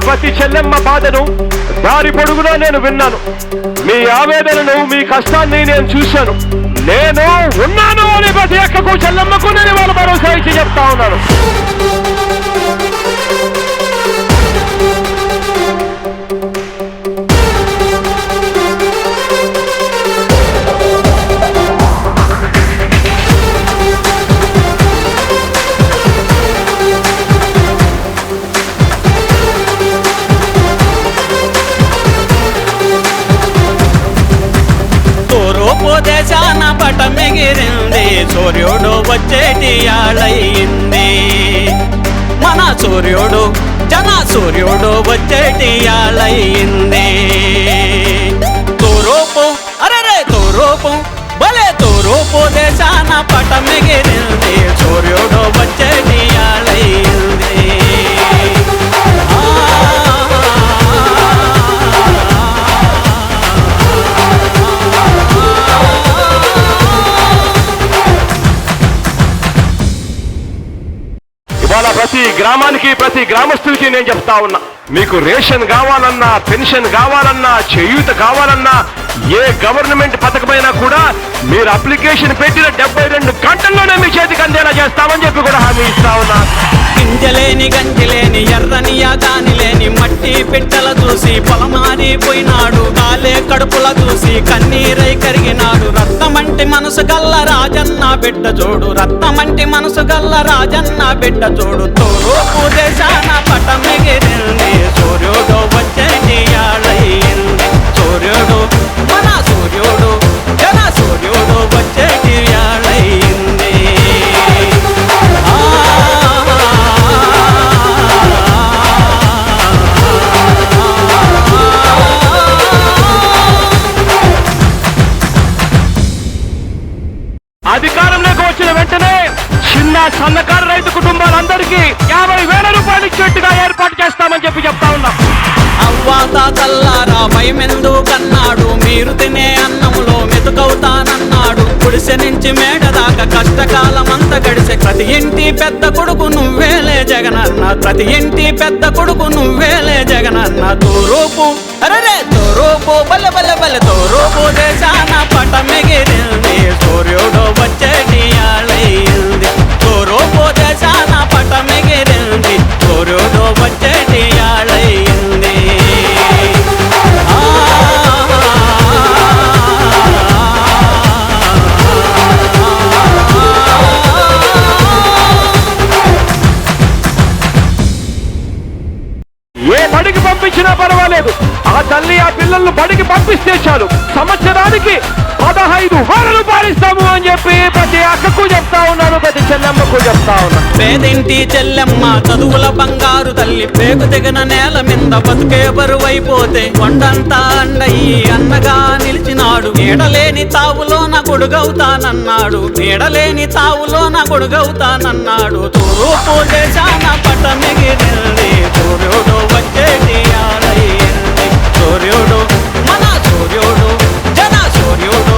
ప్రతి చెల్లెమ్మ బాధను దారి పొడుగునా నేను విన్నాను. మీ ఆవేదనను, మీ కష్టాన్ని నేను చూశాను. నేను ఉన్నాను అని ప్రతి అక్కకు చెల్లెమ్మకు నేను వాళ్ళ భరోసా ఇచ్చి చెప్తా ఉన్నాను. దేశాన పటమెగిరింది, సూర్యుడు వచ్చేటి ఆళయింది. మన సూర్యుడు సూర్యుడు వచ్చేటి ఆళయింది. తూరూపు అరే తూరూపు భలే తూరూపు దేశాన పటమెగిరింది, సూర్యుడు వచ్చేటి ఆళయింది. ప్రతి గ్రామానికి, ప్రతి గ్రామస్తులకి నేను చెప్తా ఉన్నా, మీకు రేషన్ కావాలన్నా, పెన్షన్ కావాలన్నా, చేయూత కావాలన్నా, ఏ గవర్నమెంట్ పథకమైనా కూడా మీరు అప్లికేషన్ పెట్టిన 72 గంటల్లోనే మీ చేతికి అందేలా చేస్తామని చెప్పి కూడా హామీ ఇస్తా ఉన్నా. గింజలేని గంజిలేని ఎర్రని యాగాని లేని మట్టి పిట్టల చూసి పొలమారిపోయినాడు, కాలే కడుపుల చూసి కన్నీరై కరిగినాడు. రత్నమంటి మనసు గల్ల రాజన్న బిడ్డ చూడు, రత్నమంటి మనసు గల్ల రాజన్న బిడ్డ చూడు. తూరూపు దేశాన పటమెగిరింది, సూర్యుడు వచ్చేటి ఆళయింది. సూర్యుడు మన సూర్యుడు సూర్యుడు వచ్చేటి ఆళయింది. అధికారంలోకి వచ్చిన వెంటనే చిన్న సన్నకారు రైతు కుటుంబాలందరికీ 50,000 రూపాయలు ఇచ్చేట్టుగా ఏర్పాటు చేస్తామని చెప్పి చెప్తా ఉన్నాం. అవ్వాత తల్లారా భయమెందు కన్నాడు, మీరు తినే అన్నములో మెతుకవుతానన్నాడు. గుడిసె నుంచి మేడ దాకా కష్టకాలం అంతా గడిసే, ప్రతి ఇంటి పెద్ద కొడుకు నువ్వేలే జగనన్న, ప్రతి ఇంటి పెద్ద కొడుకు నువ్వేలే జగనన్న. తూరూపు అరే తూరూపు బల్లె బల్లె బల్లె తూరూపు దేశాన పటమెగిరింది, సూర్యుడు వచ్చేటి ఆళయింది. తూరూపు దేశాన పటమెగిరింది, సూర్యుడు వచ్చేటి ఆళయింది. ఏ బడికి పంపించినా పర్వాలేదు, ఆ తల్లి ఆ పిల్లలను బడికి పంపిస్తే చాలు, సంవత్సరానికి 15,000 రూపాయలు ఇస్తాము అని చెప్పి ప్రతి అక్కకు చెప్తా ఉన్నాను, ప్రతి చెల్లెమ్మకు చెప్తా ఉన్నాను. పేదింటి చెల్లెమ్మ చదువుల బంగారు తల్లి, పేగు తెగన నేల మీద బతుకే బరువైపోతే కొండంతా అండయి అన్నగా నిలిచినాడు. నీడలేని తావులోన గొడుగవుతానన్నాడు, నీడలేని తావులోన గొడుగవుతానన్నాడు. తూరూపు దేశాన పటమెగిరింది, సూర్యుడు వచ్చేటి ఆళయింది. సూర్యుడు మన సూర్యుడు సూర్యుడు